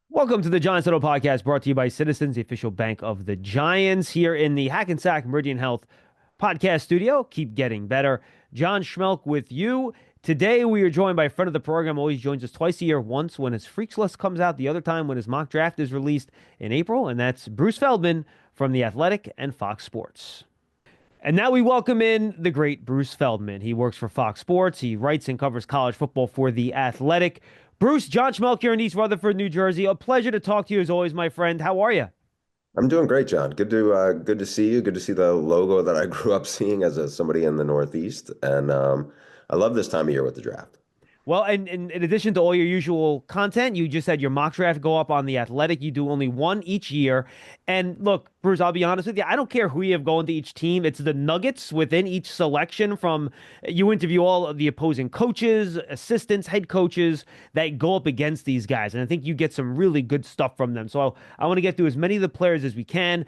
Welcome to the Giants Huddle podcast brought to you by Citizens, the official bank of the Giants, here in the Hackensack Meridian Health podcast studio. Keep getting better. John Schmeelk with you. Today we are joined by a friend of the program, always joins us twice a year, once when his Freaks List comes out, the other time when his mock draft is released in April, and that's Bruce Feldman from The Athletic and Fox Sports. And now we welcome in the great Bruce Feldman. He works for Fox Sports. He writes and covers college football for The Athletic. Bruce, John Schmeelk here in East Rutherford, New Jersey. A pleasure to talk to you as always, my friend. How are you? I'm doing great, John. Good to see you. Good to see the logo that I grew up seeing as somebody in the Northeast, and I love this time of year with the draft. Well, and in addition to all your usual content, you just had your mock draft go up on The Athletic. You do only one each year. And look, Bruce, I'll be honest with you. I don't care who you have going to each team. It's the nuggets within each selection from you interview all of the opposing coaches, assistants, head coaches that go up against these guys. And I think you get some really good stuff from them. So I want to get through as many of the players as we can.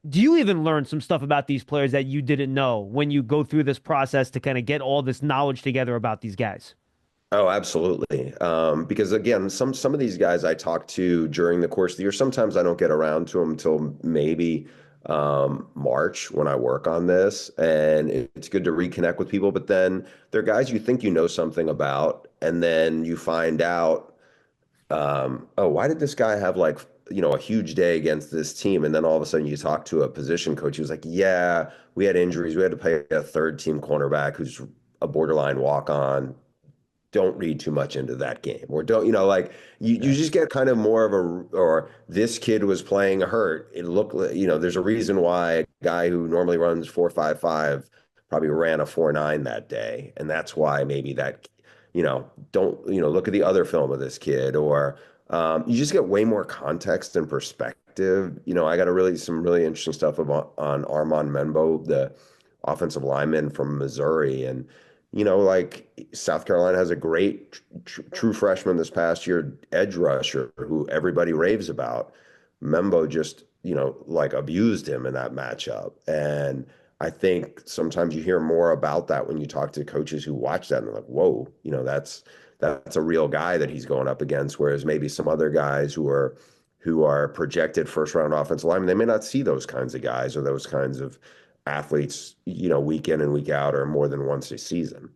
Do you even learn some stuff about these players that you didn't know when you go through this process to kind of get all this knowledge together about these guys? Oh, absolutely. Because again, some of these guys I talk to during the course of the year. Sometimes I don't get around to them until maybe March when I work on this, and it's good to reconnect with people. But then there are guys you think you know something about, and then you find out, oh, why did this guy have a huge day against this team? And then all of a sudden you talk to a position coach who's like, yeah, we had injuries. We had to play a third team cornerback who's a borderline walk on. Don't read too much into that game, or don't, like you just get kind of more of or this kid was playing hurt. It looked like, there's a reason why a guy who normally runs 4.55 probably ran a 4.9 that day. And that's why maybe that, don't, look at the other film of this kid, or you just get way more context and perspective. I got some really interesting stuff about on Armand Membo, the offensive lineman from Missouri. And like South Carolina has a great true freshman this past year, edge rusher, who everybody raves about. Membo just, like abused him in that matchup. And I think sometimes you hear more about that when you talk to coaches who watch that and they're like, whoa, that's a real guy that he's going up against. Whereas maybe some other guys who are projected first round offensive linemen, they may not see those kinds of guys or those kinds of athletes, week in and week out or more than once a season.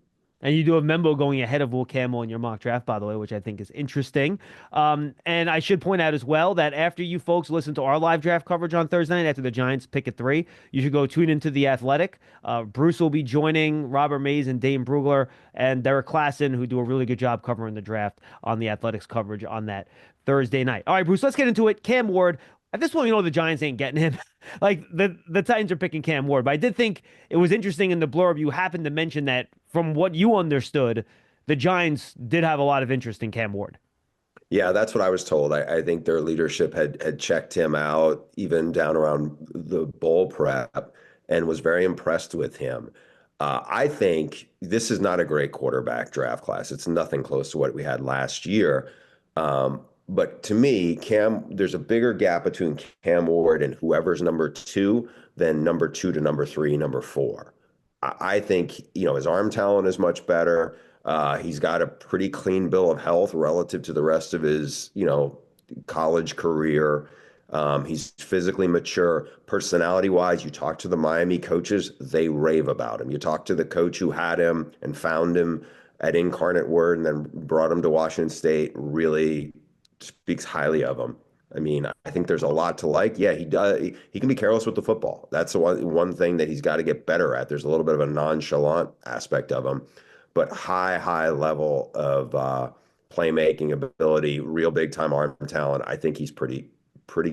And you do have Membo going ahead of Will Campbell in your mock draft, by the way, which I think is interesting. And I should point out as well that after you folks listen to our live draft coverage on Thursday night, after the Giants pick at 3, you should go tune into The Athletic. Bruce will be joining Robert Mays and Dane Brugler and Derek Klassen, who do a really good job covering the draft on the Athletics coverage on that Thursday night. All right, Bruce, let's get into it. Cam Ward. At this point, the Giants ain't getting him. Like the Titans are picking Cam Ward, but I did think it was interesting in the blurb you happened to mention that from what you understood, the Giants did have a lot of interest in Cam Ward. Yeah, that's what I was told. I think their leadership had checked him out even down around the bowl prep and was very impressed with him. I think this is not a great quarterback draft class. It's nothing close to what we had last year. But to me, there's a bigger gap between Cam Ward and whoever's number two than number two to number three, number four. I think, his arm talent is much better. He's got a pretty clean bill of health relative to the rest of his, college career. He's physically mature. Personality wise, you talk to the Miami coaches, they rave about him. You talk to the coach who had him and found him at Incarnate Word and then brought him to Washington State, really speaks highly of him. I mean, I think there's a lot to like. Yeah, he does. He can be careless with the football. That's the one thing that he's got to get better at. There's a little bit of a nonchalant aspect of him, but high level of playmaking ability, real big time arm talent. I think he's pretty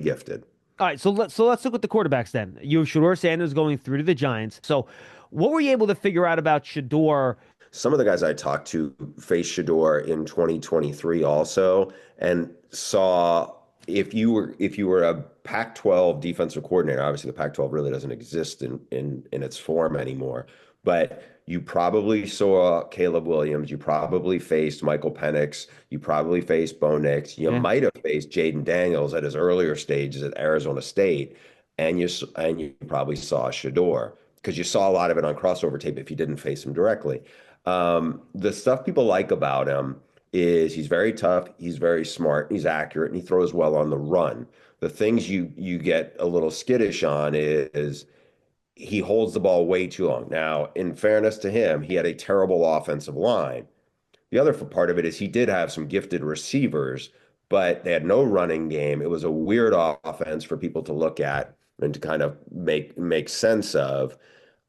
gifted. All right, so let's look at the quarterbacks then. You have Shador Sanders going through to the Giants. So what were you able to figure out about Shador? Some of the guys I talked to faced Shador in 2023 also, and saw if you were a Pac-12 defensive coordinator, obviously the Pac-12 really doesn't exist in its form anymore, but you probably saw Caleb Williams, you probably faced Michael Penix, you probably faced Bo Nix, you Yeah. might have faced Jaden Daniels at his earlier stages at Arizona State, and you probably saw Shador because you saw a lot of it on crossover tape if you didn't face him directly. The stuff people like about him is he's very tough, he's very smart, he's accurate, and he throws well on the run. The things you get a little skittish on is he holds the ball way too long. Now, in fairness to him, he had a terrible offensive line. The other part of it is he did have some gifted receivers, but they had no running game. It was a weird offense for people to look at and to kind of make sense of.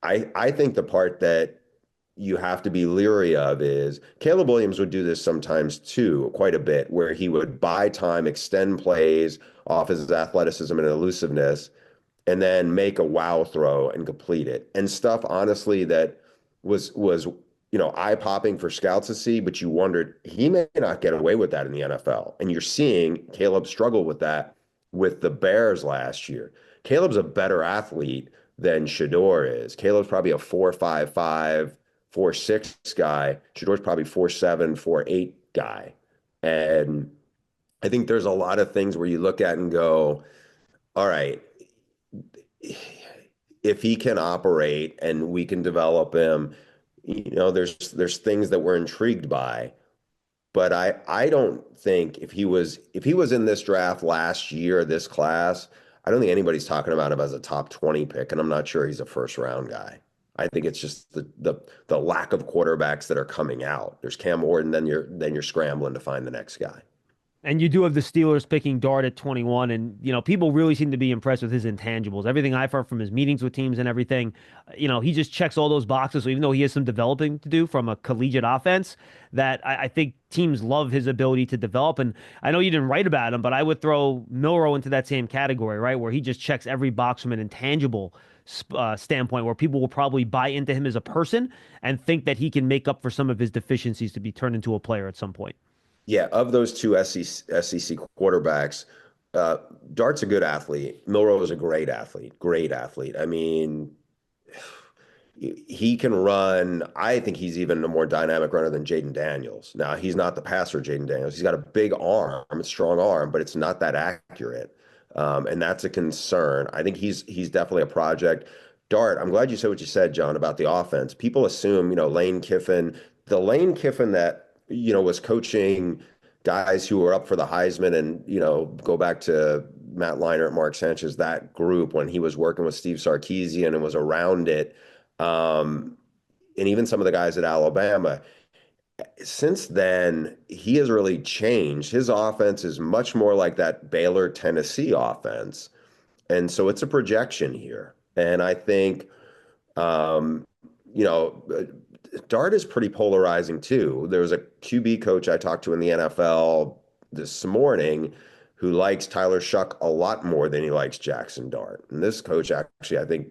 I think the part that you have to be leery of is Caleb Williams would do this sometimes too, quite a bit, where he would buy time, extend plays off his athleticism and elusiveness, and then make a wow throw and complete it. And stuff, honestly, that was eye-popping for scouts to see, but you wondered he may not get away with that in the NFL. And you're seeing Caleb struggle with that with the Bears last year. Caleb's a better athlete than Shador is. Caleb's probably a 4.55, 4.6 guy. Shador's probably 4.7, 4.8 guy. And I think there's a lot of things where you look at and go, all right, if he can operate and we can develop him, there's things that we're intrigued by. But I don't think if he was in this draft last year, this class, I don't think anybody's talking about him as a top 20 pick, and I'm not sure he's a first round guy. I think it's just the lack of quarterbacks that are coming out. There's Cam Ward, and then you're scrambling to find the next guy. And you do have the Steelers picking Dart at 21, and people really seem to be impressed with his intangibles. Everything I've heard from his meetings with teams and everything, he just checks all those boxes. So even though he has some developing to do from a collegiate offense, that I think teams love his ability to develop. And I know you didn't write about him, but I would throw Milrow into that same category, right, where he just checks every box from an intangible standpoint, where people will probably buy into him as a person and think that he can make up for some of his deficiencies to be turned into a player at some point. Yeah, of those two SEC quarterbacks, uh, Dart's a good athlete. Milrow is a great athlete, great athlete. I mean, he can run. I think he's even a more dynamic runner than Jaden Daniels. Now, he's not the passer, Jaden Daniels. He's got a big arm, a strong arm, but it's not that accurate. And that's a concern. I think he's definitely a project. Dart, I'm glad you said what you said, John, about the offense. People assume, Lane Kiffin, the Lane Kiffin that, was coaching guys who were up for the Heisman and, go back to Matt Leinart, Mark Sanchez, that group when he was working with Steve Sarkisian and was around it. Um, and even some of the guys at Alabama. Since then, he has really changed. His offense is much more like that Baylor, Tennessee offense. And so it's a projection here. And I think, um, you know, Dart is pretty polarizing too. There was a QB coach I talked to in the NFL this morning who likes Tyler Shuck a lot more than he likes Jackson Dart. And this coach actually, I think,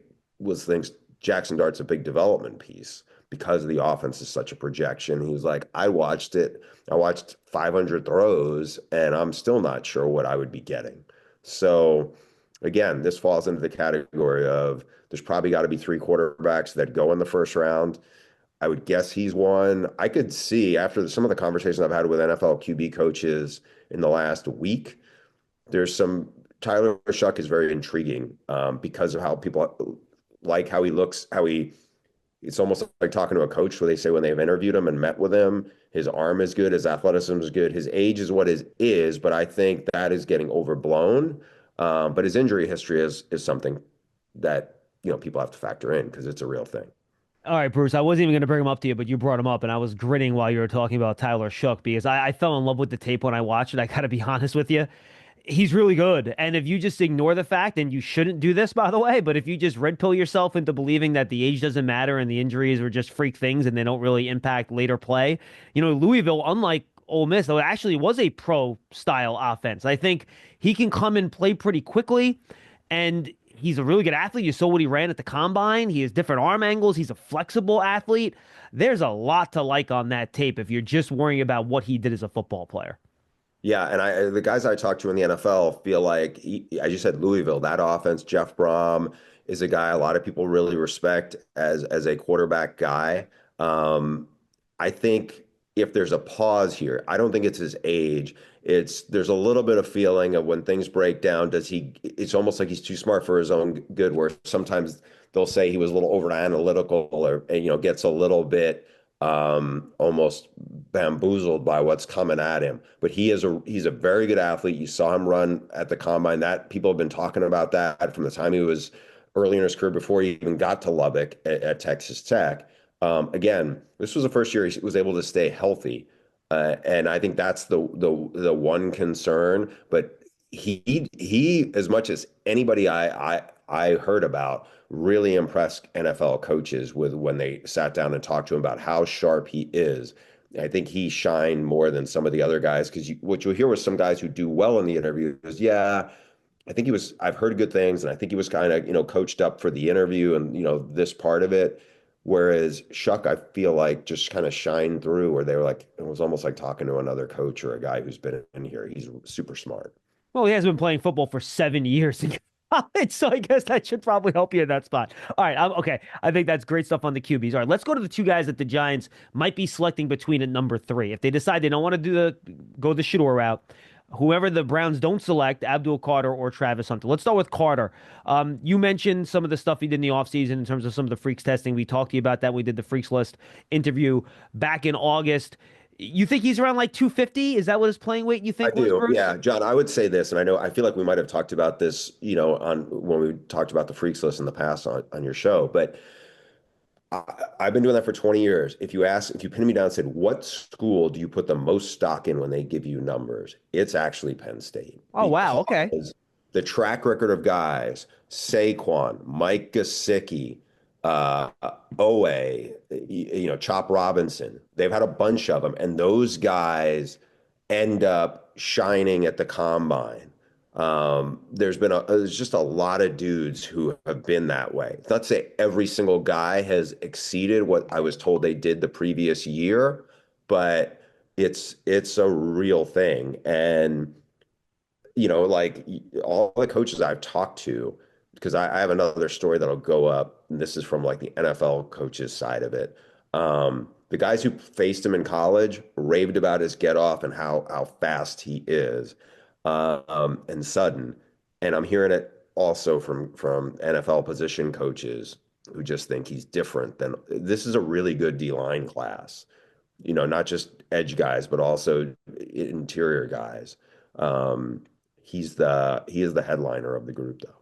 thinks Jackson Dart's a big development piece because the offense is such a projection. He was like, I watched it. I watched 500 throws, and I'm still not sure what I would be getting. So again, this falls into the category of there's probably got to be three quarterbacks that go in the first round. I would guess he's one. I could see after some of the conversations I've had with NFL QB coaches in the last week, there's some Tyler Shuck is very intriguing because of how people like how he looks, it's almost like talking to a coach where they say when they've interviewed him and met with him, his arm is good, his athleticism is good, his age is what is, but I think that is getting overblown. But his injury history is something that people have to factor in because it's a real thing. All right, Bruce, I wasn't even going to bring him up to you, but you brought him up, and I was grinning while you were talking about Tyler Shook because I fell in love with the tape when I watched it. I got to be honest with you. He's really good. And if you just ignore the fact, and you shouldn't do this, by the way, but if you just red pill yourself into believing that the age doesn't matter and the injuries are just freak things and they don't really impact later play, Louisville, unlike Ole Miss, though it actually was a pro style offense. I think he can come and play pretty quickly. And he's a really good athlete. You saw what he ran at the combine. He has different arm angles. He's a flexible athlete. There's a lot to like on that tape if you're just worrying about what he did as a football player. Yeah, and the guys I talked to in the NFL feel like, as you said, Louisville, that offense, Jeff Brom is a guy a lot of people really respect as a quarterback guy. I think if there's a pause here, I don't think it's his age. There's a little bit of feeling of when things break down, it's almost like he's too smart for his own good, where sometimes they'll say he was a little over analytical or gets a little bit almost bamboozled by what's coming at him. But he's a very good athlete. You saw him run at the combine. That people have been talking about that from the time he was early in his career before he even got to Lubbock at Texas Tech. Again, this was the first year he was able to stay healthy, and I think that's the one concern. But he as much as anybody I heard about really impressed NFL coaches with when they sat down and talked to him about how sharp he is. I think he shined more than some of the other guys because what you'll hear with some guys who do well in the interview is, yeah, I think he was, I've heard good things and I think he was kind of, coached up for the interview and, this part of it. Whereas Shuck, I feel like just kind of shined through where they were like, it was almost like talking to another coach or a guy who's been in here. He's super smart. Well, he has been playing football for 7 years in college, so I guess that should probably help you in that spot. All right, okay. I think that's great stuff on the QBs. All right, let's go to the two guys that the Giants might be selecting between at number three. If they decide they don't want to go the Shador route, whoever the Browns don't select, Abdul Carter or Travis Hunter. Let's start with Carter. You mentioned some of the stuff he did in the offseason in terms of some of the freaks testing. We talked to you about that. We did the Freaks List interview back in August. You think he's around like 250? Is that what his playing weight you I think was, do. Bruce? Yeah, John, I would say this, and I feel like we might have talked about this, on when we talked about the freaks list in the past on your show, but I've been doing that for 20 years. If you pin me down and said, what school do you put the most stock in when they give you numbers? It's actually Penn State Oh, wow. Okay. because the track record of guys, Saquon, Mike Gesicki, uh, Owe, Chop Robinson, they've had a bunch of them, and those guys end up shining at the combine. There's just a lot of dudes who have been that way. It's not to say every single guy has exceeded what I was told they did the previous year, but it's a real thing. And like all the coaches I've talked to, because I have another story that'll go up, and this is from like the NFL coaches side of it. The guys who faced him in college raved about his get off and how fast he is, and sudden. And I'm hearing it also from NFL position coaches who just think he's different than this is a really good D line class, not just edge guys, but also interior guys. Um, he is the headliner of the group though.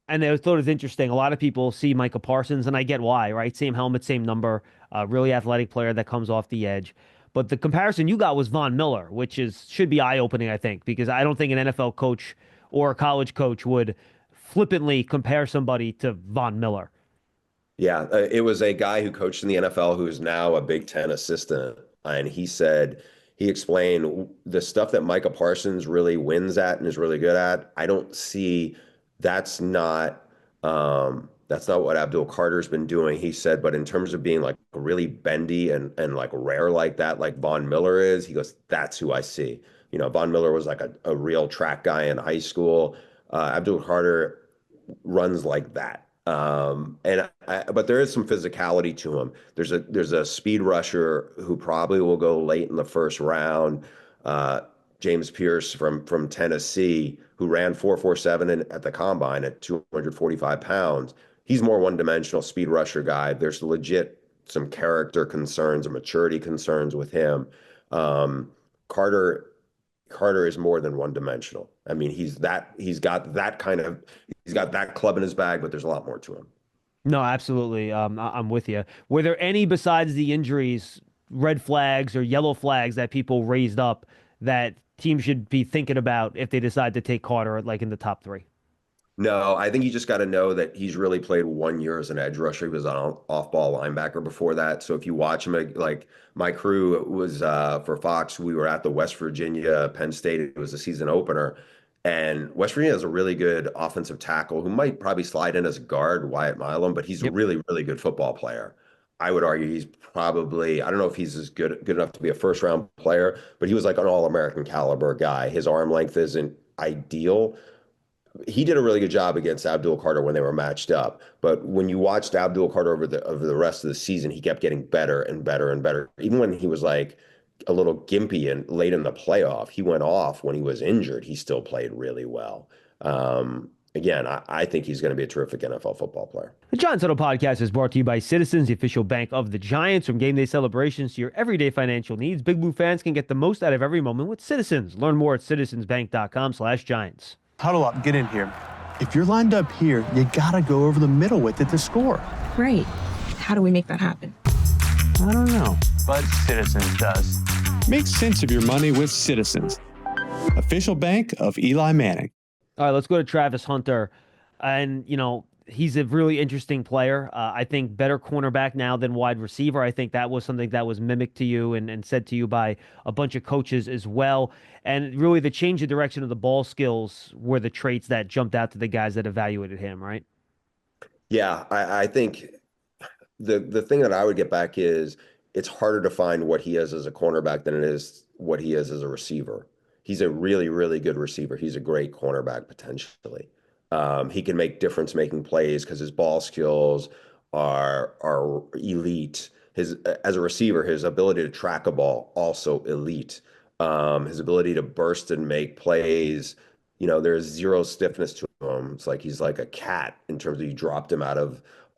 And I thought it was interesting. A lot of people see Micah Parsons, and I get why, right? Same helmet, same number, really athletic player that comes off the edge. But the comparison you got was Von Miller, which is should be eye-opening, I think, because I don't think an NFL coach or a college coach would flippantly compare somebody to Von Miller. Yeah, it was a guy who coached in the NFL who is now a Big Ten assistant, and he explained the stuff that Micah Parsons really wins at and is really good at. I don't see that's not that's not what Abdul Carter's been doing. He said, but in terms of being like really bendy and like rare like that, like Von Miller is, he goes, that's who I see. Von Miller was like a real track guy in high school. Abdul Carter runs like that. But there is some physicality to him. There's a speed rusher who probably will go late in the first round. Uh, James Pierce from Tennessee, who ran 4.47 at the combine at 245 pounds. He's more one-dimensional speed rusher guy. There's legit some character concerns and maturity concerns with him. Um, Carter Carter is more than one dimensional. I mean, he's got that club in his bag, but there's a lot more to him. No, absolutely. I'm with you. Were there any besides the injuries, red flags or yellow flags that people raised up that teams should be thinking about if they decide to take Carter like in the top three? No, I think you just got to know that he's really played 1 year as an edge rusher. He was an off-ball linebacker before that. So if you watch him, like my crew was for Fox, we were at the West Virginia Penn State. It was a season opener, and West Virginia has a really good offensive tackle who might probably slide in as a guard, Wyatt Milam, but he's a Yep. really, really good football player. I would argue he's probably, I don't know if he's as good enough to be a first round player, but he was like an all-American caliber guy. His arm length isn't ideal. He did a really good job against Abdul Carter when they were matched up. But when you watched Abdul Carter over the rest of the season, he kept getting better and better and better. Even when he was like a little gimpy and late in the playoff, he went off when he was injured. He still played really well. again, I think he's going to be a terrific NFL football player. The Giants Huddle podcast is brought to you by Citizens, the official bank of the Giants. From game day celebrations to your everyday financial needs, Big Blue fans can get the most out of every moment with Citizens. Learn more at citizensbank.com/Giants. Huddle up, get in here. If you're lined up here, you gotta go over the middle with it to score. Right. How do we make that happen? I don't know, but Citizens does. Make sense of your money with Citizens, official bank of Eli Manning. All right, let's go to Travis Hunter. And, he's a really interesting player. I think better cornerback now than wide receiver. I think that was something that was mimicked to you and said to you by a bunch of coaches as well. And really, the change of direction of the ball skills were the traits that jumped out to the guys that evaluated him, right? Yeah, I think the thing that I would get back is it's harder to find what he is as a cornerback than it is what he is as a receiver. He's a really, really good receiver. He's a great cornerback potentially. He can make difference making plays because his ball skills are elite. His as a receiver, his ability to track a ball also elite. His ability to burst and make plays, there's zero stiffness to him. It's like he's like a cat in terms of you dropped him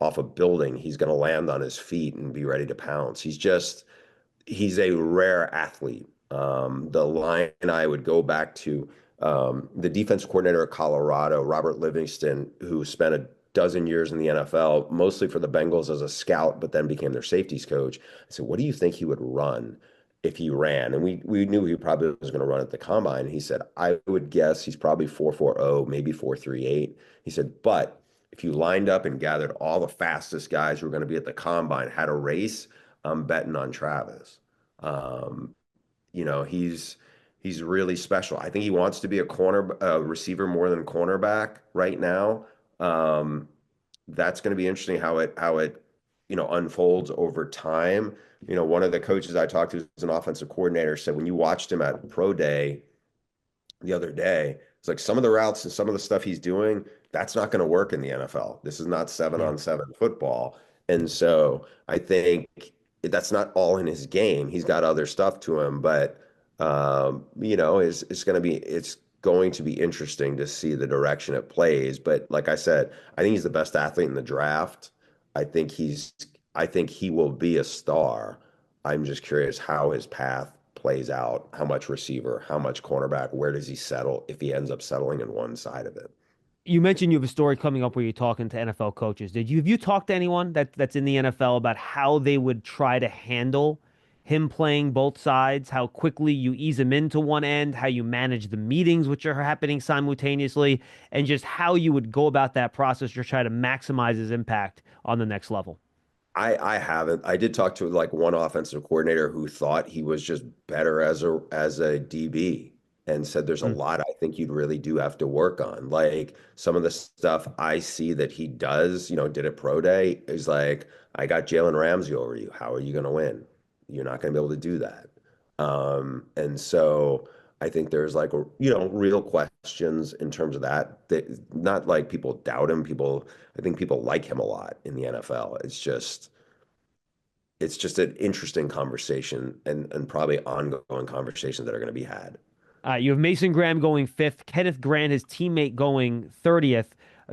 off a building. He's going to land on his feet and be ready to pounce. He's a rare athlete. The line I would go back to the defense coordinator at Colorado, Robert Livingston, who spent a dozen years in the NFL, mostly for the Bengals as a scout, but then became their safeties coach. I said, what do you think he would run if he ran? And we knew he probably was going to run at the combine. He said, I would guess he's probably 4.40, maybe 4.38. He said, but if you lined up and gathered all the fastest guys who were going to be at the combine, had a race, I'm betting on Travis. Um, he's really special. I think he wants to be a receiver more than cornerback right now. That's going to be interesting how it unfolds over time. One of the coaches I talked to as an offensive coordinator said when you watched him at pro day the other day, it's like some of the routes and some of the stuff he's doing, that's not going to work in the NFL. This is not seven Yeah. on seven football. And so I think that's not all in his game. He's got other stuff to him, but it's going to be interesting to see the direction it plays. But like I said, I think he's the best athlete in the draft. I think I think he will be a star. I'm just curious how his path plays out, how much receiver, how much cornerback, where does he settle if he ends up settling in one side of it. You mentioned you have a story coming up where you're talking to NFL coaches. Have you talked to anyone that's in the NFL about how they would try to handle him playing both sides, how quickly you ease him into one end, how you manage the meetings which are happening simultaneously, and just how you would go about that process to try to maximize his impact on the next level? I haven't. I did talk to like one offensive coordinator who thought he was just better as a DB and said there's a Mm. lot I think you'd really do have to work on. Like some of the stuff I see that he does, did at pro day is like, I got Jalen Ramsey over you. How are you going to win? You're not going to be able to do that. And so I think there's like, real questions in terms of that not like people doubt him. I think people like him a lot in the NFL. It's just an interesting conversation and probably ongoing conversations that are going to be had. You have Mason Graham going fifth, Kenneth Grant, his teammate, going 30th.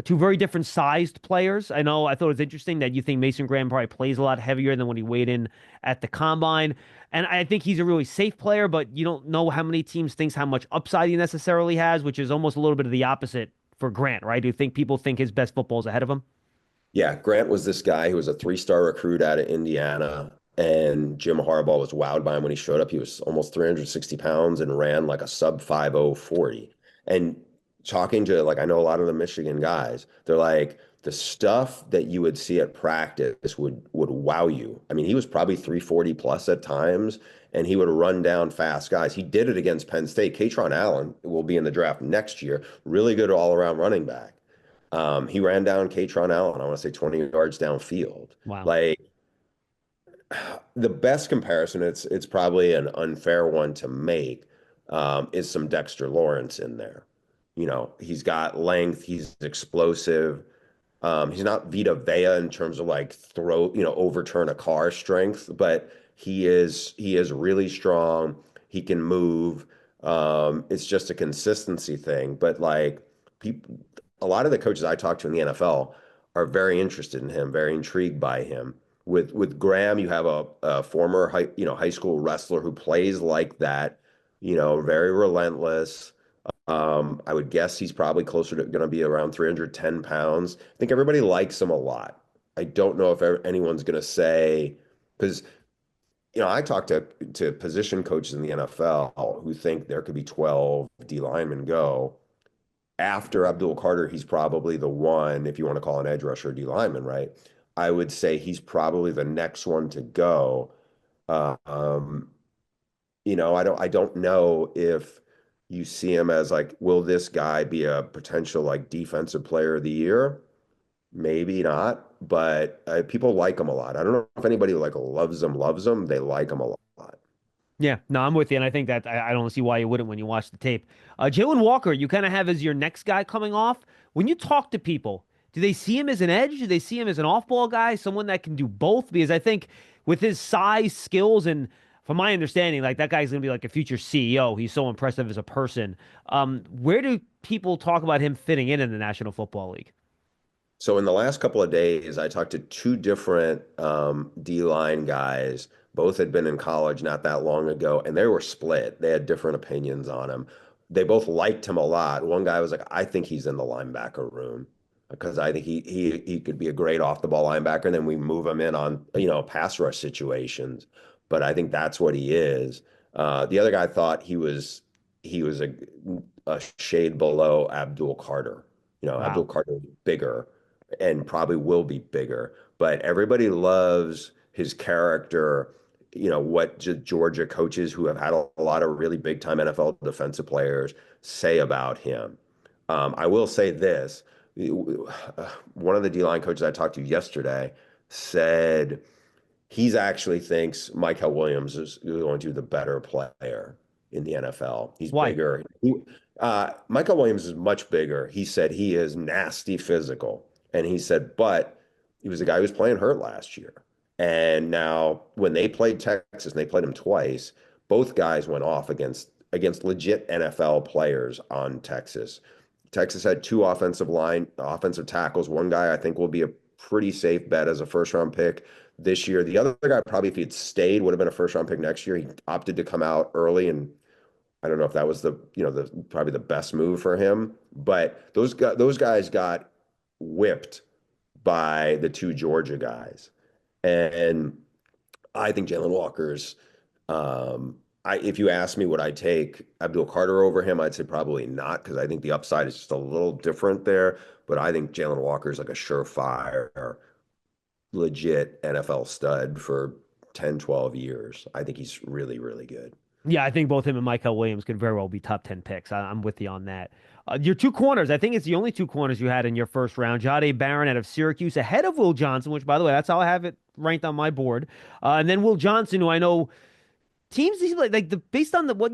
Two very different sized players. I know I thought it was interesting that you think Mason Graham probably plays a lot heavier than when he weighed in at the combine. And I think he's a really safe player, but you don't know how many teams thinks how much upside he necessarily has, which is almost a little bit of the opposite for Grant, right? Do you think people think his best football is ahead of him? Yeah, Grant was this guy who was a three-star recruit out of Indiana, and Jim Harbaugh was wowed by him when he showed up. He was almost 360 pounds and ran like a sub 50 40. And talking to like I know a lot of the Michigan guys, they're like the stuff that you would see at practice would wow you. I mean, he was probably 340 plus at times, and he would run down fast guys. He did it against Penn State. Katron Allen will be in the draft next year. Really good all-around running back. He ran down Katron Allen, I want to say 20 yards downfield. Wow. Like the best comparison, it's probably an unfair one to make, is some Dexter Lawrence in there. He's got length, he's explosive. He's not Vita Vea in terms of like overturn a car strength, but he is really strong. He can move. It's just a consistency thing. But like people, a lot of the coaches I talk to in the NFL are very interested in him, very intrigued by him. With Graham, you have a former high school wrestler who plays like that, very relentless. I would guess he's probably closer to going to be around 310 pounds. I think everybody likes him a lot. I don't know if anyone's going to say, because I talk to position coaches in the NFL who think there could be 12 D linemen go. After Abdul Carter, he's probably the one, if you want to call an edge rusher a D lineman, right? I would say he's probably the next one to go. Um, I don't know if you see him as like, will this guy be a potential like defensive player of the year? Maybe not, but people like him a lot. I don't know if anybody like loves him. They like him a lot. Yeah, no, I'm with you, and I think that I don't see why you wouldn't when you watch the tape. Jalen Walker, you kind of have as your next guy coming off. When you talk to people, do they see him as an edge? Do they see him as an off-ball guy, someone that can do both? Because I think with his size, skills, and from my understanding, like that guy's gonna be like a future CEO. He's so impressive as a person. Where do people talk about him fitting in the National Football League? So in the last couple of days, I talked to two different D-line guys. Both had been in college not that long ago, and they were split. They had different opinions on him. They both liked him a lot. One guy was like, "I think he's in the linebacker room because I think he could be a great off the ball linebacker, and then we move him in on pass rush situations." But I think that's what he is. The other guy thought he was a shade below Abdul Carter. Abdul Wow. Carter is bigger and probably will be bigger. But everybody loves his character. What Georgia coaches who have had a lot of really big time NFL defensive players say about him. I will say this. One of the D-line coaches I talked to yesterday said he's actually thinks Michael Williams is going to be the better player in the NFL. He's Why? bigger. Michael Williams is much bigger. He said he is nasty physical. And he said, but he was a guy who was playing hurt last year. And now when they played Texas, and they played him twice, both guys went off against legit NFL players on Texas. Texas had two offensive tackles. One guy I think will be a pretty safe bet as a first round pick this year. The other guy probably if he had stayed would have been a first round pick next year. He opted to come out early, and I don't know if that was the probably the best move for him. But those guys got whipped by the two Georgia guys. And I think Jalen Walker's if you ask me would I take Abdul Carter over him, I'd say probably not because I think the upside is just a little different there. But I think Jalen Walker is like a surefire, legit NFL stud for 10, 12 years. I think he's really, really good. Yeah, I think both him and Michael Williams could very well be top 10 picks. I'm with you on that. Your two corners, I think it's the only two corners you had in your first round. Jahdae Barron out of Syracuse ahead of Will Johnson, which, by the way, that's how I have it ranked on my board. And then Will Johnson, who I know teams based on what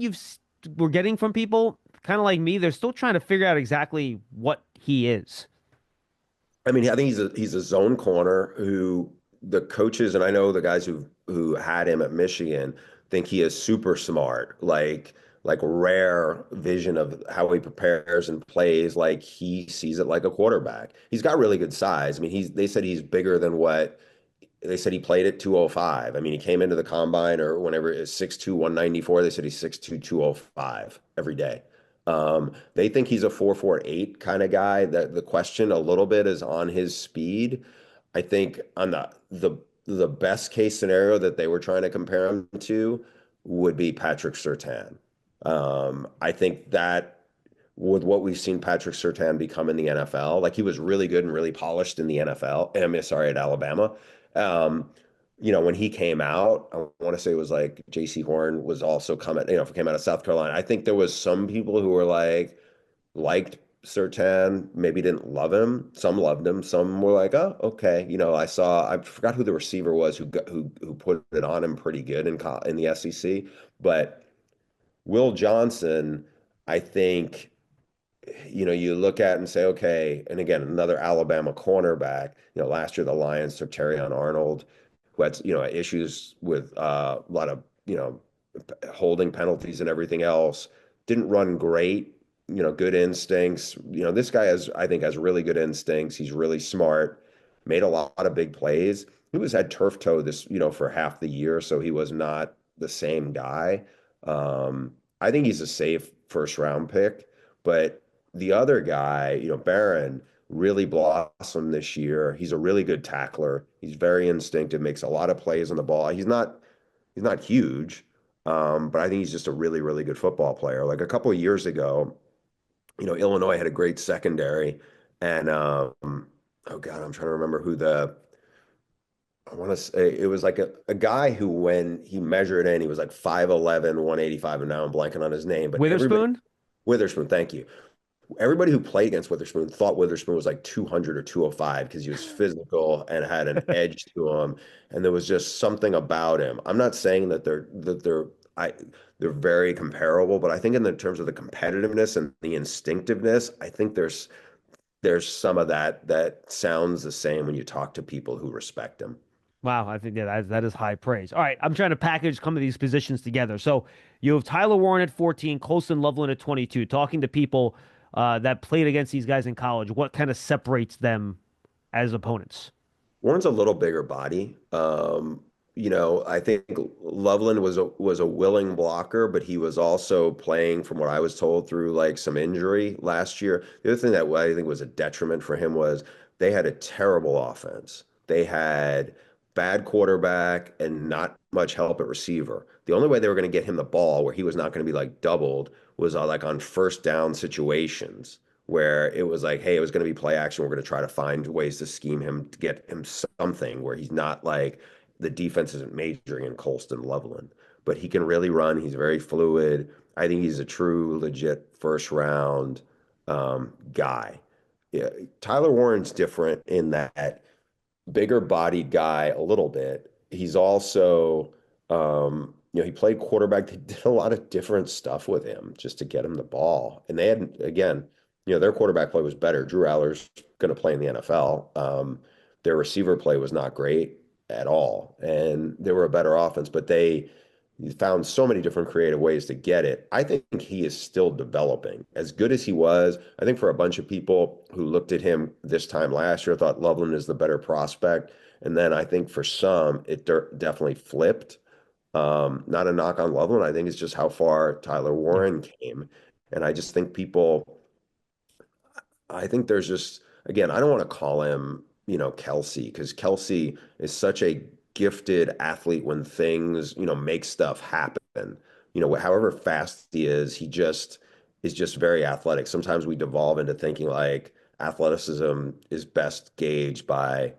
we're getting from people, kind of like me, they're still trying to figure out exactly what he is. I mean, I think he's a zone corner who the coaches and I know the guys who had him at Michigan think he is super smart, like rare vision of how he prepares and plays, like he sees it like a quarterback. He's got really good size. I mean, they said he's bigger than what they said he played at 205. I mean, he came into the combine or whenever it is 6'2", 194. They said he's 6'2", 205 every day. They think he's a 4.48 kind of guy. The question a little bit is on his speed. I think on the best case scenario that they were trying to compare him to would be Patrick Surtain. I think that with what we've seen Patrick Surtain become in the NFL, like he was really good and really polished in the NFL. I mean, sorry, at Alabama. Um, when he came out, I want to say it was like J.C. Horn was also came out of South Carolina. I think there was some people who were liked Surtain, maybe didn't love him. Some loved him. Some were like, oh, okay. I forgot who the receiver was who put it on him pretty good in the SEC. But Will Johnson, I think you look at and say, okay, and again, another Alabama cornerback. Last year the Lions took Terrion Arnold, who had issues with a lot of holding penalties and everything else. Didn't run great good instincts. This guy I think, has really good instincts. He's really smart, made a lot of big plays. He was had turf toe for half the year, so he was not the same guy. I think he's a safe first round pick, but the other guy, Barron, really blossomed this year. He's a really good tackler. He's very instinctive, makes a lot of plays on the ball. He's not huge, but I think he's just a really, really good football player. Like a couple of years ago, Illinois had a great secondary, and oh God, I'm trying to remember I want to say it was like a guy who, when he measured in, he was like 5'11", 185, and now I'm blanking on his name, but everybody, Witherspoon? Witherspoon, thank you. Everybody who played against Witherspoon thought Witherspoon was like 200 or 205 because he was physical and had an edge to him, and there was just something about him. I'm not saying they're very comparable, but I think in the terms of the competitiveness and the instinctiveness, I think there's some of that sounds the same when you talk to people who respect him. Wow, I think that is high praise. All right, I'm trying to package some of these positions together. So you have Tyler Warren at 14, Colston Loveland at 22. Talking to people that played against these guys in college, what kind of separates them as opponents? Warren's a little bigger body. I think Loveland was a willing blocker, but he was also playing, from what I was told, through like some injury last year. The other thing that I think was a detriment for him was they had a terrible offense. They had bad quarterback and not much help at receiver. The only way they were going to get him the ball where he was not going to be like doubled was like on first down situations where it was like, hey, it was going to be play action. We're going to try to find ways to scheme him to get him something where he's not like the defense isn't majoring in Colston Loveland, but he can really run. He's very fluid. I think he's a true, legit first round guy. Yeah, Tyler Warren's different in that bigger bodied guy a little bit. He's also, he played quarterback. They did a lot of different stuff with him just to get him the ball. And they had, again, their quarterback play was better. Drew Aller's going to play in the NFL. Their receiver play was not great at all. And they were a better offense, but they found so many different creative ways to get it. I think he is still developing. As good as he was, I think for a bunch of people who looked at him this time last year, thought Loveland is the better prospect. And then I think for some, it definitely flipped. Not a knock on Loveland. I think it's just how far Tyler Yeah. Warren came. And I just think I think there's just, again, I don't want to call him, Kelsey, because Kelsey is such a gifted athlete when things, make stuff happen. However fast he is just very athletic. Sometimes we devolve into thinking like athleticism is best gauged by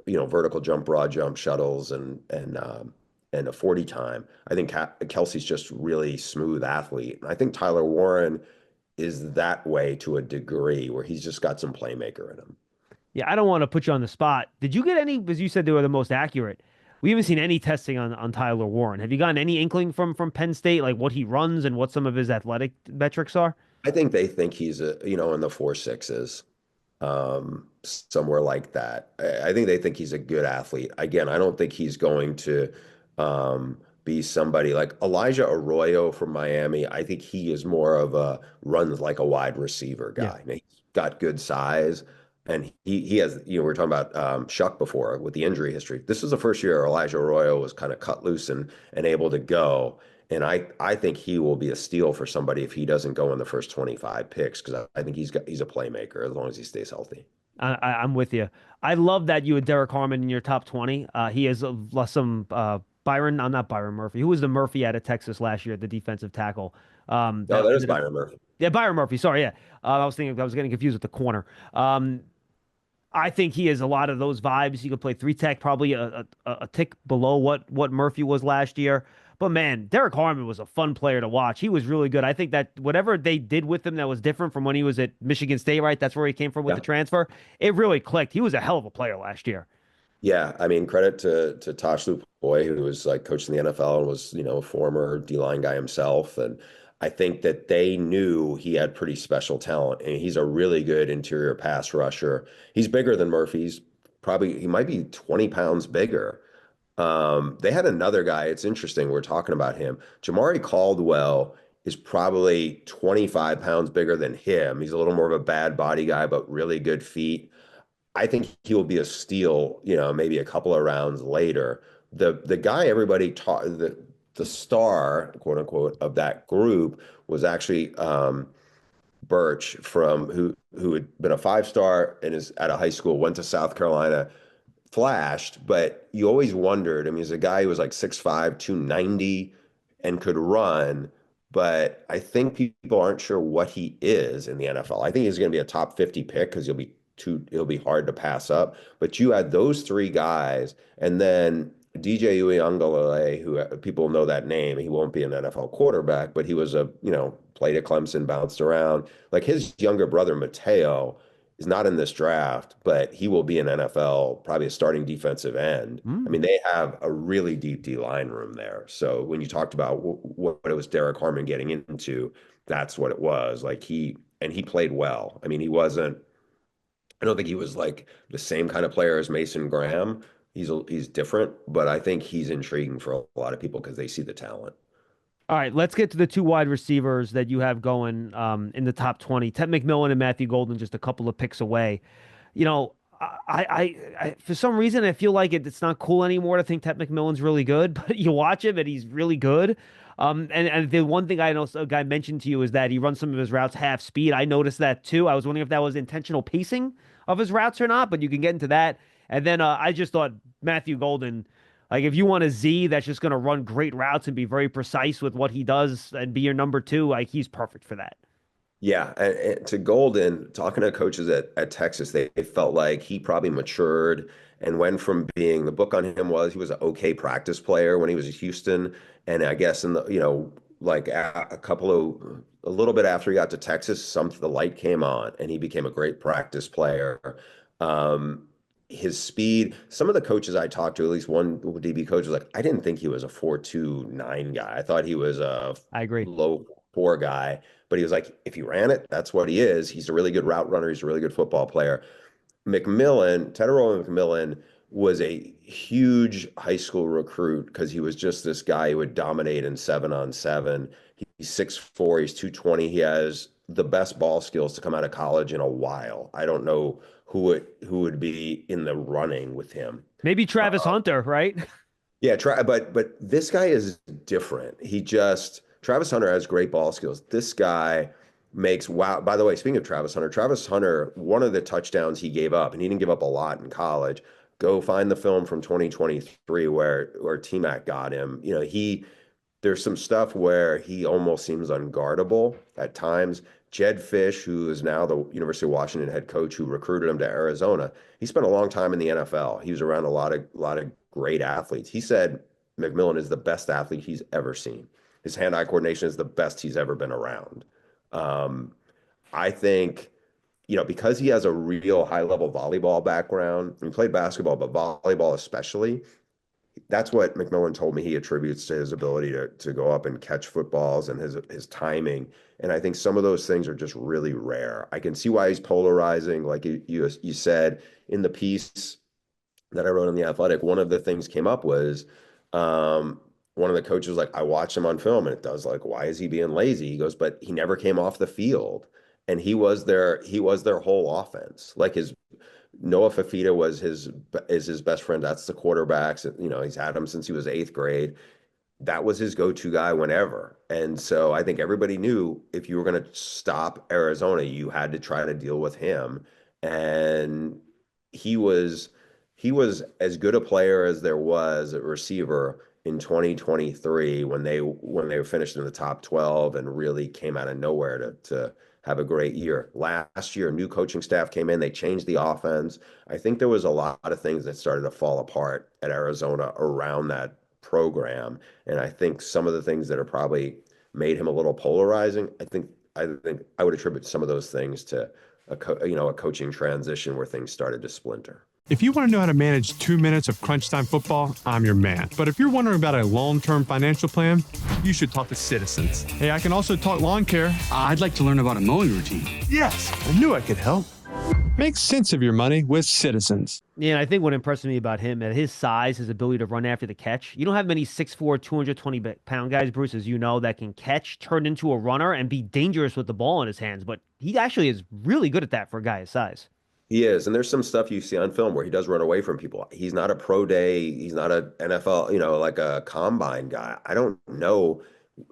vertical jump, broad jump, shuttles, and a 40 time. I think Kelsey's just really smooth athlete. And I think Tyler Warren is that way to a degree where he's just got some playmaker in him. Yeah, I don't want to put you on the spot. Did you get any, because you said they were the most accurate? We haven't seen any testing on Tyler Warren. Have you gotten any inkling from Penn State, like what he runs and what some of his athletic metrics are? I think they think he's in the 4.6s, somewhere like that. I think they think he's a good athlete. Again, I don't think he's going to be somebody like Elijah Arroyo from Miami. I think he is more of a runs like a wide receiver Yeah. guy. Now, he's got good size, and he has, we were talking about Shuck before with the injury history. This is the first year Elijah Arroyo was kind of cut loose and able to go. And I think he will be a steal for somebody if he doesn't go in the first 25 picks, because I think he's a playmaker as long as he stays healthy. I'm with you. I love that you had Derek Harmon in your top 20. He has some Byron, I'm not Byron Murphy. Who was the Murphy out of Texas last year, the defensive tackle? No, That there's ended up, Byron Murphy. yeah, Byron Murphy. Sorry, yeah. I was getting confused with the corner. I think he has a lot of those vibes. He could play three tech, probably a tick below what Murphy was last year. But man, Derek Harmon was a fun player to watch. He was really good. I think that whatever they did with him that was different from when he was at Michigan State, right? That's where he came from with Yeah. the transfer. It really clicked. He was a hell of a player last year. Yeah, I mean, credit to Tosh Lupoy, who was like coaching the NFL and was, a former D-line guy himself. And I think that they knew he had pretty special talent, and he's a really good interior pass rusher. He's bigger than Murphy's. He might be 20 pounds bigger. They had another guy. It's interesting. We're talking about him. Jamari Caldwell is probably 25 pounds bigger than him. He's a little more of a bad body guy, but really good feet. I think he will be a steal, maybe a couple of rounds later. The guy everybody taught, the star, quote unquote, of that group was actually Birch from who had been a 5-star and is at a high school, went to South Carolina, flashed, but you always wondered. I mean, he's a guy who was like 6'5", 290 and could run, but I think people aren't sure what he is in the NFL. I think he's going to be a top 50 pick because it'll be hard to pass up. But you had those three guys, and then DJ Uiagalelei, who people know that name. He won't be an NFL quarterback, but he was played at Clemson, bounced around. Like his younger brother, Mateo, is not in this draft, but he will be an NFL, probably a starting defensive end. I mean, they have a really deep D-line room there. So when you talked about what it was Derek Harmon getting into, that's what it was. Like he played well. I mean, I don't think he was like the same kind of player as Mason Graham. He's different, but I think he's intriguing for a lot of people because they see the talent. All right, let's get to the two wide receivers that you have going in the top 20. Ted McMillan and Matthew Golden, just a couple of picks away. I for some reason, I feel like it's not cool anymore to think Ted McMillan's really good, but you watch him and he's really good. And the one thing I know a guy mentioned to you is that he runs some of his routes half speed. I noticed that too. I was wondering if that was intentional pacing of his routes or not, but you can get into that. And then I just thought Matthew Golden, like if you want a Z that's just going to run great routes and be very precise with what he does and be your number two, like he's perfect for that. Yeah, and to Golden, talking to coaches at Texas, they felt like he probably matured and went from being, the book on him was he was an okay practice player when he was at Houston, and I guess in the like a little bit after he got to Texas, the light came on and he became a great practice player. His speed, some of the coaches I talked to, at least one DB coach was like, I didn't think he was a 4.29 guy. I thought he was a I agree. low 4 guy, but he was like, if he ran it, that's what he is. He's a really good route runner. He's a really good football player. Tedero McMillan was a huge high school recruit because he was just this guy who would dominate in 7-on-7. He's 6'4", he's 220. He has the best ball skills to come out of college in a while. I don't know who would be in the running with him. Maybe Travis Hunter, right? Yeah, but this guy is different. Travis Hunter has great ball skills. This guy wow. By the way, speaking of Travis Hunter, one of the touchdowns he gave up, and he didn't give up a lot in college. Go find the film from 2023 where T-Mac got him. There's some stuff where he almost seems unguardable at times. Jed Fish, who is now the University of Washington head coach who recruited him to Arizona, he spent a long time in the NFL. He was around a lot of great athletes. He said McMillan is the best athlete he's ever seen. His hand-eye coordination is the best he's ever been around. I think, because he has a real high-level volleyball background, he played basketball, but volleyball especially, that's what McMillan told me he attributes to his ability to go up and catch footballs and his timing. And I think some of those things are just really rare. I can see why he's polarizing. Like you said in the piece that I wrote on The Athletic, one of the things came up was one of the coaches was like, I watched him on film and it does, like, why is he being lazy? He goes, but he never came off the field. And he was their whole offense. Like Noah Fafita is his best friend. That's the quarterback. He's had him since he was 8th grade. That was his go-to guy whenever. And so I think everybody knew if you were going to stop Arizona, you had to try to deal with him. And he was as good a player as there was a receiver in 2023 when they finished in the top 12 and really came out of nowhere to have a great year. Last year, a new coaching staff came in. They changed the offense. I think there was a lot of things that started to fall apart at Arizona around that program. And I think some of the things that are probably made him a little polarizing, I think I would attribute some of those things to a coaching transition where things started to splinter. If you want to know how to manage 2 minutes of crunch time football, I'm your man. But if you're wondering about a long-term financial plan, you should talk to Citizens. Hey, I can also talk lawn care. I'd like to learn about a mowing routine. Yes, I knew I could help. Make sense of your money with Citizens. Yeah, and I think what impressed me about him, at his size, his ability to run after the catch. You don't have many 6'4", 220-pound guys, Bruce, as you know, that can catch, turn into a runner, and be dangerous with the ball in his hands. But he actually is really good at that for a guy his size. He is, and there's some stuff you see on film where he does run away from people. He's not a pro day. He's not a NFL, like a combine guy. I don't know,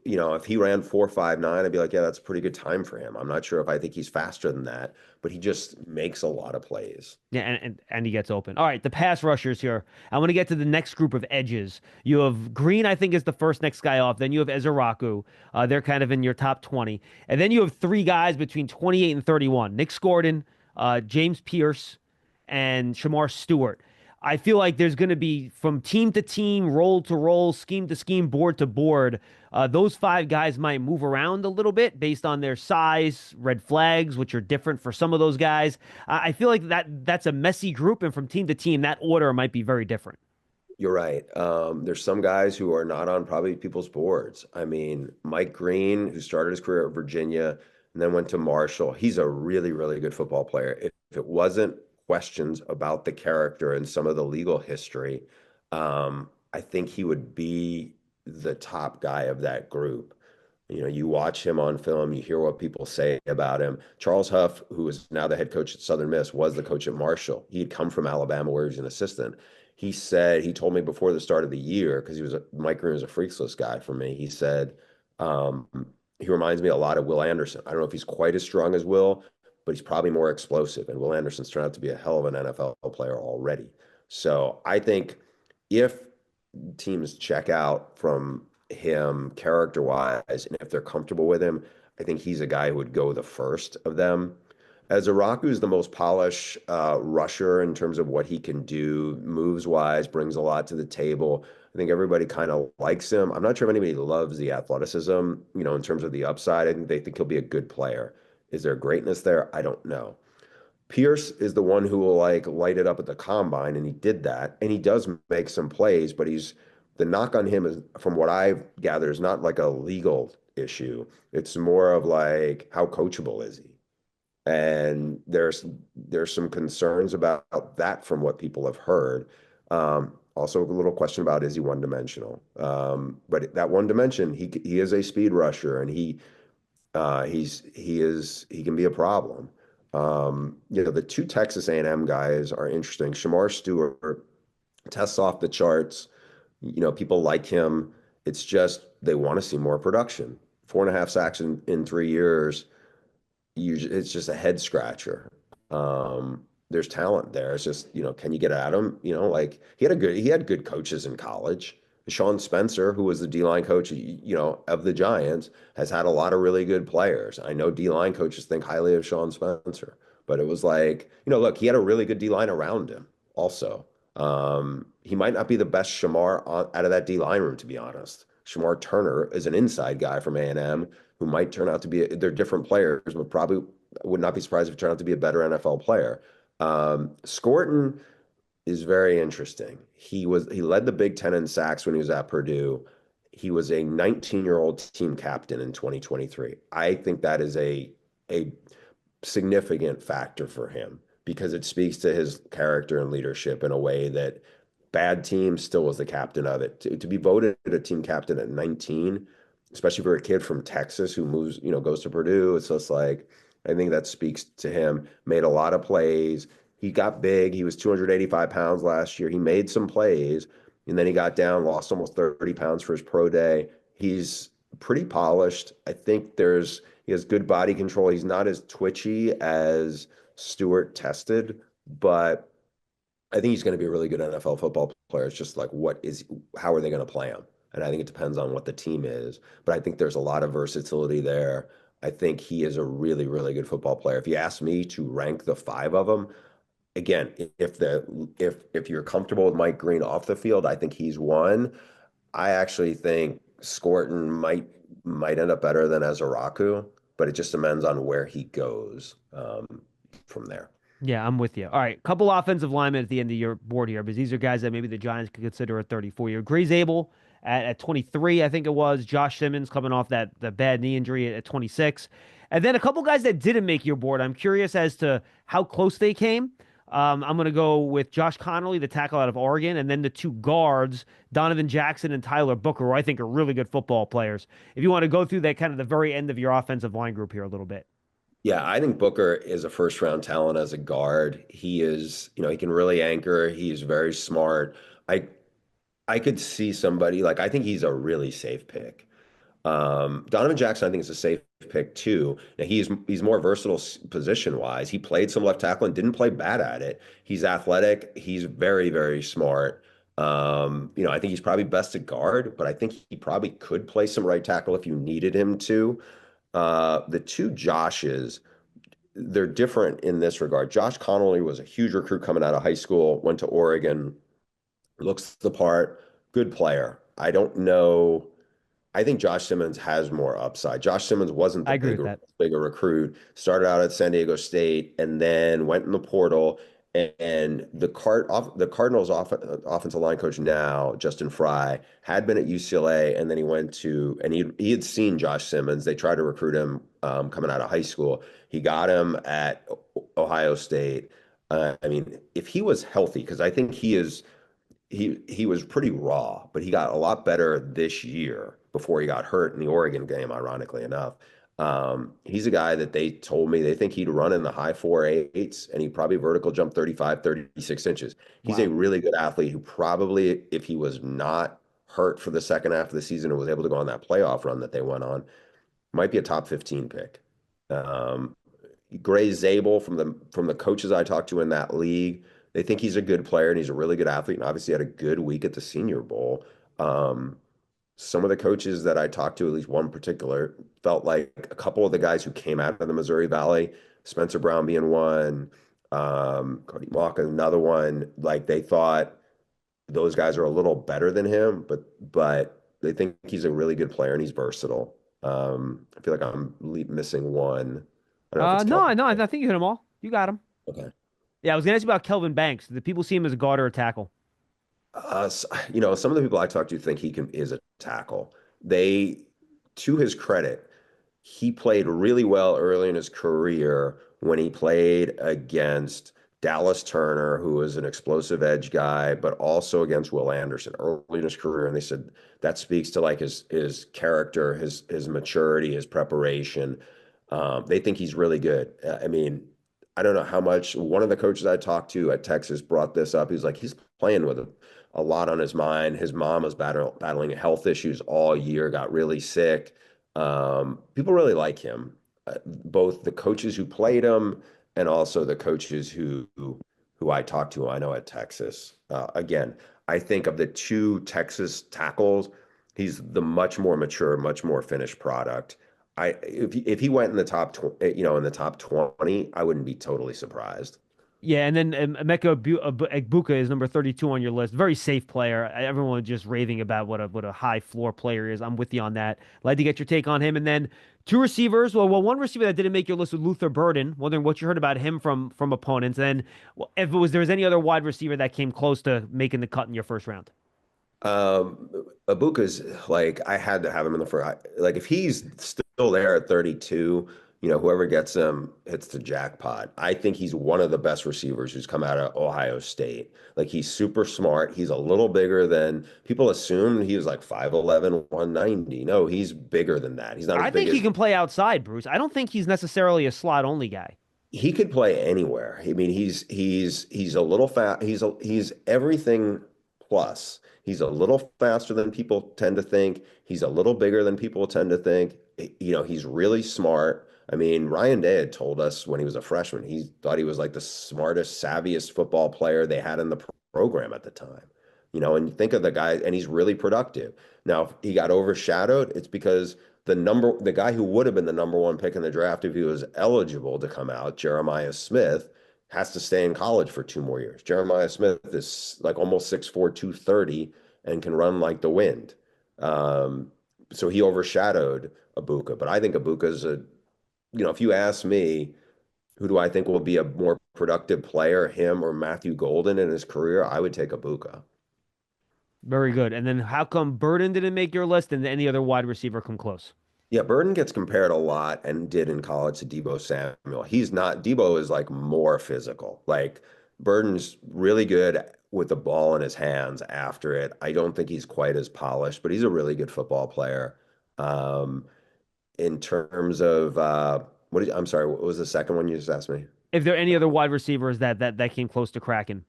if he ran 4.59, I'd be like, yeah, that's a pretty good time for him. I'm not sure if I think he's faster than that, but he just makes a lot of plays. Yeah, and he gets open. All right, the pass rushers here. I want to get to the next group of edges. You have Green, I think, is the first next guy off. Then you have Ezeraku. They're kind of in your top 20. And then you have three guys between 28 and 31. Nick Gordon, James Pierce, and Shamar Stewart. I feel like there's going to be from team to team, role to role, scheme to scheme, board to board. Those five guys might move around a little bit based on their size, red flags, which are different for some of those guys. I feel like that's a messy group, and from team to team, that order might be very different. You're right. There's some guys who are not on probably people's boards. I mean, Mike Green, who started his career at Virginia and then went to Marshall, he's a really, really good football player. If it wasn't questions about the character and some of the legal history, I think he would be the top guy of that group. You watch him on film, you hear what people say about him. Charles Huff, who is now the head coach at Southern Miss, was the coach at Marshall. He had come from Alabama where he was an assistant. He told me before the start of the year, because Mike Green was a freaks list guy for me. He said, um, he reminds me a lot of Will Anderson. I don't know if he's quite as strong as Will, but he's probably more explosive. And Will Anderson's turned out to be a hell of an NFL player already. So I think if teams check out from him character wise, and if they're comfortable with him, I think he's a guy who would go the first of them. As Araku is the most polished rusher in terms of what he can do, moves wise, brings a lot to the table. I think everybody kind of likes him. I'm not sure if anybody loves the athleticism, in terms of the upside. I think they think he'll be a good player. Is there greatness there? I don't know. Pierce is the one who will like light it up at the combine, and he did that. And he does make some plays, but the knock on him is, from what I've gathered, is not like a legal issue. It's more of like, how coachable is he? And there's some concerns about that from what people have heard. Also a little question about, is he one dimensional? But that one dimension, he is a speed rusher, and he can be a problem. The two Texas A&M guys are interesting. Shamar Stewart tests off the charts. People like him. It's just they want to see more production. 4.5 sacks in 3 years. It's just a head scratcher. There's talent there. It's just, can you get at him? Like he had good coaches in college. Sean Spencer, who was the D-line coach, of the Giants, has had a lot of really good players. I know D-line coaches think highly of Sean Spencer, but it was like, look, he had a really good D-line around him also. He might not be the best Shamar out of that D-line room, to be honest. Shamar Turner is an inside guy from A&M who might turn out to be, they're different players, but probably would not be surprised if he turned out to be a better NFL player. Scorton is very interesting. He led the Big Ten in sacks when he was at Purdue. He was a 19-year-old team captain in 2023. I think that is a significant factor for him because it speaks to his character and leadership in a way that bad team still was the captain of it. To be voted a team captain at 19, especially for a kid from Texas who moves, goes to Purdue, it's just like, I think that speaks to him. Made a lot of plays. He got big. He was 285 pounds last year. He made some plays, and then he got down, lost almost 30 pounds for his pro day. He's pretty polished. I think he has good body control. He's not as twitchy as Stewart tested, but I think he's going to be a really good NFL football player. It's just like, how are they going to play him? And I think it depends on what the team is. But I think there's a lot of versatility there. I think he is a really, really good football player. If you ask me to rank the five of them, again, if you're comfortable with Mike Green off the field, I think he's one. I actually think Scorton might end up better than Ezeraku, but it just depends on where he goes from there. Yeah, I'm with you. All right, couple offensive linemen at the end of your board here, because these are guys that maybe the Giants could consider a 34-year. Gray's Abel at 23, I think it was. Josh Simmons coming off the bad knee injury at 26. And then a couple guys that didn't make your board. I'm curious as to how close they came. I'm going to go with Josh Connolly, the tackle out of Oregon, and then the two guards, Donovan Jackson and Tyler Booker, who I think are really good football players. If you want to go through that kind of the very end of your offensive line group here a little bit. Yeah, I think Booker is a first round talent as a guard. He is, he can really anchor. He's very smart. I I could see somebody like I think he's a really safe pick. Donovan Jackson, I think, is a safe pick too. Now he's more versatile position wise. He played some left tackle and didn't play bad at it. He's athletic. He's very, very smart. I think he's probably best at guard, but I think he probably could play some right tackle if you needed him to. The two Joshes, they're different in this regard. Josh Connolly was a huge recruit coming out of high school, went to Oregon, looks the part, good player. I don't know. I think Josh Simmons has more upside. Josh Simmons wasn't I the agree with that. bigger recruit, started out at San Diego State and then went in the portal. And the Cardinals offensive line coach now, Justin Fry, had been at UCLA, and then he went to and he had seen Josh Simmons. They tried to recruit him coming out of high school. He got him at Ohio State. I mean, if he was healthy, because I think he was pretty raw, but he got a lot better this year before he got hurt in the Oregon game, ironically enough. He's a guy that they told me they think he'd run in the high 4.8s and he'd probably vertical jump 35, 36 inches. He's a Wow. really good athlete who probably, if he was not hurt for the second half of the season and was able to go on that playoff run that they went on, might be a top 15 pick. Um, Gray Zabel from the coaches I talked to in that league, they think he's a good player and he's a really good athlete and obviously had a good week at the Senior Bowl. Um, some of the coaches that I talked to, at least one particular, felt like a couple of the guys who came out of the Missouri Valley, Spencer Brown being one, Cody Mock another one, like they thought those guys are a little better than him, but they think he's a really good player and he's versatile. I feel like I'm missing one. I don't know if it's No, Kelvin. no, I think you hit them all. You got them. Okay. Yeah, I was gonna ask you about Kelvin Banks. Do people see him as a guard or a tackle? Some of the people I talk to think is a tackle. They, to his credit, he played really well early in his career when he played against Dallas Turner, who was an explosive edge guy, but also against Will Anderson early in his career. And they said that speaks to like his character, his maturity, his preparation. They think he's really good. I mean, I don't know how much. One of the coaches I talked to at Texas brought this up. He's like, he's playing with a lot on his mind. His mom was battling health issues all year, got really sick. People really like him, both the coaches who played him and also the coaches who I talked to. I know at Texas. Again, I think of the two Texas tackles, he's the much more mature, much more finished product. If he went in the in the top 20, I wouldn't be totally surprised. Yeah, and then Emeka Egbuka is number 32 on your list. Very safe player. Everyone was just raving about what a high floor player is. I'm with you on that. Like to get your take on him. And then two receivers. Well, one receiver that didn't make your list was Luther Burden. Wondering what you heard about him from opponents. And then if there was any other wide receiver that came close to making the cut in your first round. Um, Ibuka's like I had to have him in the first. Like if he's still there at 32, whoever gets him hits the jackpot. I think he's one of the best receivers who's come out of Ohio State. Like he's super smart. He's a little bigger than people assume. He was like 5'11", 190. No, he's bigger than that. He's not I as big think he as can play outside, Bruce. I don't think he's necessarily a slot only guy. he could play anywhere. I mean, he's a little fat. He's everything plus. He's a little faster than people tend to think. He's a little bigger than people tend to think. He's really smart. I mean, Ryan Day had told us when he was a freshman, he thought he was like the smartest, savviest football player they had in the program at the time. And you think of the guy, and he's really productive. Now, if he got overshadowed, it's because the guy who would have been the number one pick in the draft if he was eligible to come out, Jeremiah Smith, has to stay in college for 2 more years. Jeremiah Smith is like almost 6'4", 230 and can run like the wind. So he overshadowed Abuka. But I think Abuka's if you ask me, who do I think will be a more productive player, him or Matthew Golden in his career, I would take Abuka. Very good. And then how come Burden didn't make your list and any other wide receiver come close? Yeah, Burden gets compared a lot and did in college to Debo Samuel. He's not, Debo is like more physical. Like Burden's really good with the ball in his hands after it. I don't think he's quite as polished, but he's a really good football player. Um, in terms of I'm sorry, what was the second one you just asked me? If there are any other wide receivers that came close to cracking.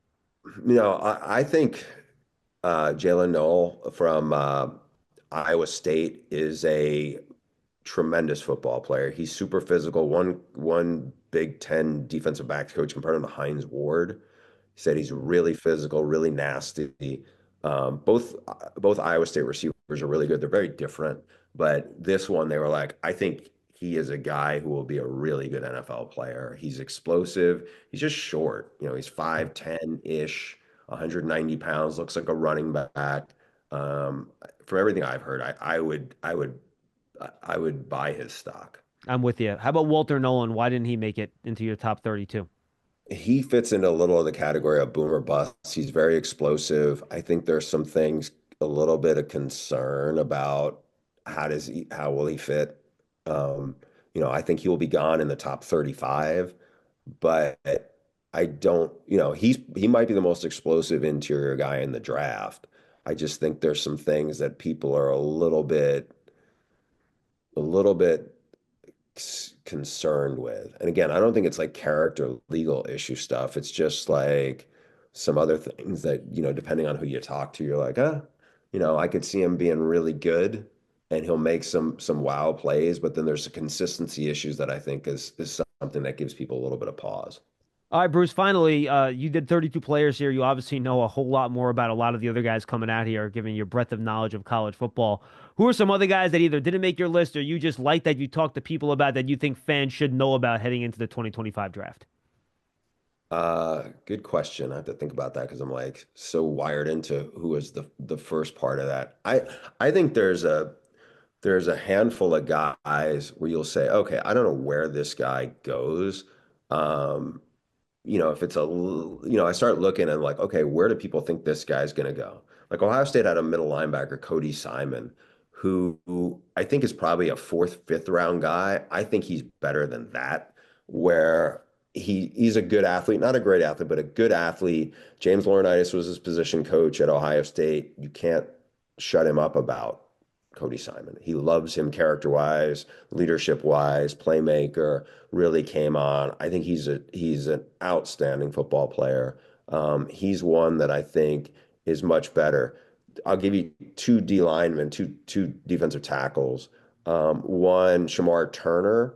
I think Jalen Noel from Iowa State is a tremendous football player. He's super physical. One Big Ten defensive backs coach compared him to Hines Ward. He said he's really physical, really nasty. Both Iowa State receivers are really good. They're very different, but this one they were like, I think he is a guy who will be a really good NFL player. He's explosive. He's just short. He's 5'10-ish, 190 pounds, looks like a running back. From everything I've heard, I would buy his stock. I'm with you. How about Walter Nolan? Why didn't he make it into your top 32? He fits into a little of the category of boomer bust. He's very explosive. I think there's some things, a little bit of concern about how will he fit. Um, I think he will be gone in the top 35, but I don't, he might be the most explosive interior guy in the draft. I just think there's some things that people are a little bit concerned with. And again, I don't think it's like character legal issue stuff. It's just like some other things that, depending on who you talk to, you're like, I could see him being really good and he'll make some wow plays, but then there's the consistency issues that I think is something that gives people a little bit of pause. All right, Bruce, finally, you did 32 players here. You obviously know a whole lot more about a lot of the other guys coming out here, given your breadth of knowledge of college football. Who are some other guys that either didn't make your list or you just like that you talk to people about that you think fans should know about heading into the 2025 draft? Good question. I have to think about that because I'm like so wired into who was the first part of that. I think there's a handful of guys where you'll say, okay, I don't know where this guy goes. Um, if I start looking and like, okay, where do people think this guy's going to go? Like Ohio State had a middle linebacker, Cody Simon, who I think is probably a fourth, fifth round guy. I think he's better than that, where he's a good athlete, not a great athlete, but a good athlete. James Laurinaitis was his position coach at Ohio State. You can't shut him up about Cody Simon. He loves him character-wise, leadership-wise, playmaker, really came on. I think he's an outstanding football player. He's one that I think is much better. I'll give you two D linemen, two defensive tackles. One, Shamar Turner,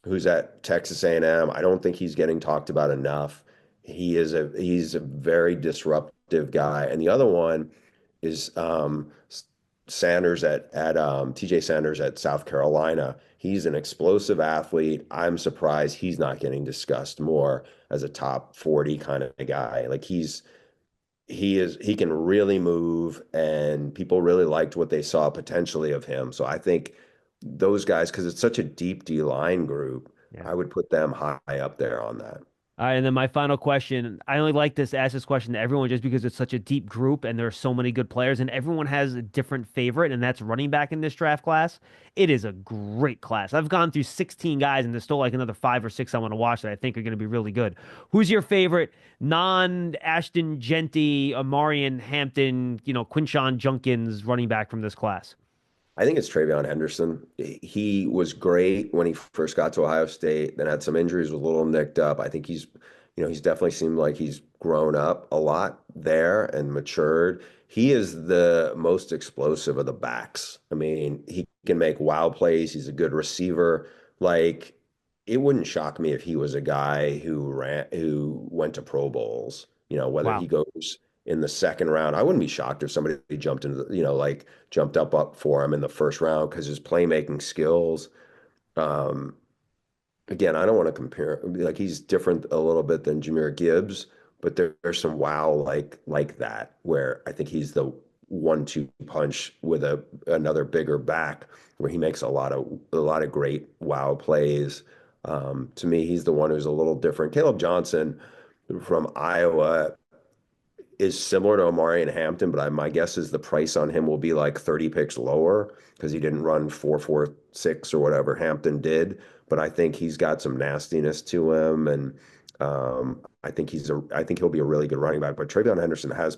who's at Texas A&M. I don't think he's getting talked about enough. He's a very disruptive guy. And the other one is Sanders at TJ Sanders at South Carolina. He's an explosive athlete. I'm surprised he's not getting discussed more as a top 40 kind of guy. Like he can really move and people really liked what they saw potentially of him. So I think those guys, because it's such a deep D line group, Yeah. I would put them high up there on that. All right, and then my final question. I only like this ask this question to everyone just because it's such a deep group and there are so many good players and everyone has a different favorite, and that's running back in this draft class. It is a great class. I've gone through 16 guys and there's still like another five or six I want to watch that I think are going to be really good. Who's your favorite non-Ashton Genty, Amarian Hampton, Quinshawn Junkins running back from this class? I think it's Travion Henderson. He was great when he first got to Ohio State, then had some injuries, was a little nicked up. I think he's definitely seemed like he's grown up a lot there and matured. He is the most explosive of the backs. I mean, he can make wild plays. He's a good receiver. Like, it wouldn't shock me if he was a guy who went to Pro Bowls, whether Wow. he goes in the second round. I wouldn't be shocked if somebody jumped into, like jumped up for him in the first round because his playmaking skills. Um, Again, I don't want to compare. Like he's different a little bit than Jahmyr Gibbs, but there's some wow like that where I think he's the 1-2 punch with another bigger back where he makes a lot of great wow plays. To me, he's the one who's a little different. Caleb Johnson from Iowa is similar to Omari and Hampton, but my guess is the price on him will be like 30 picks lower because he didn't run 4.46 or whatever Hampton did. But I think he's got some nastiness to him, and I think I think he'll be a really good running back. But Travion Henderson has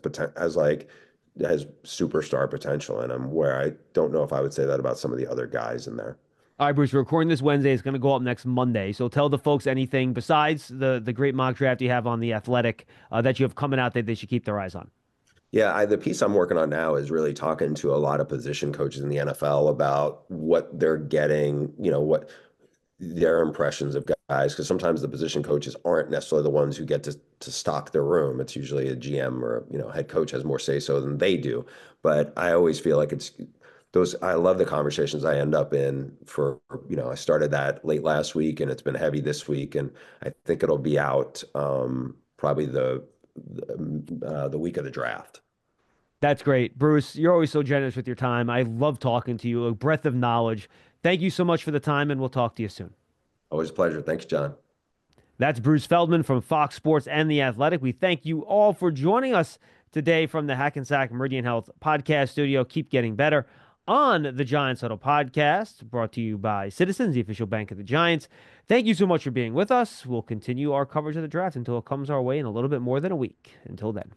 superstar potential in him, where I don't know if I would say that about some of the other guys in there. All right, Bruce, we're recording this Wednesday. It's going to go up next Monday. So tell the folks anything besides the great mock draft you have on The Athletic that you have coming out that they should keep their eyes on. Yeah, the piece I'm working on now is really talking to a lot of position coaches in the NFL about what they're getting, what their impressions of guys, because sometimes the position coaches aren't necessarily the ones who get to stock their room. It's usually a GM or head coach has more say so than they do. But I always feel like it's those. I love the conversations I end up in. I started that late last week, and it's been heavy this week, and I think it'll be out probably the week of the draft. That's great. Bruce, you're always so generous with your time. I love talking to you, a breadth of knowledge. Thank you so much for the time, and we'll talk to you soon. Always a pleasure. Thanks, John. That's Bruce Feldman from Fox Sports and The Athletic. We thank you all for joining us today from the Hackensack Meridian Health podcast studio. Keep getting better on the Giants Huddle podcast, brought to you by Citizens, the official bank of the Giants. Thank you so much for being with us. We'll continue our coverage of the draft until it comes our way in a little bit more than a week. Until then.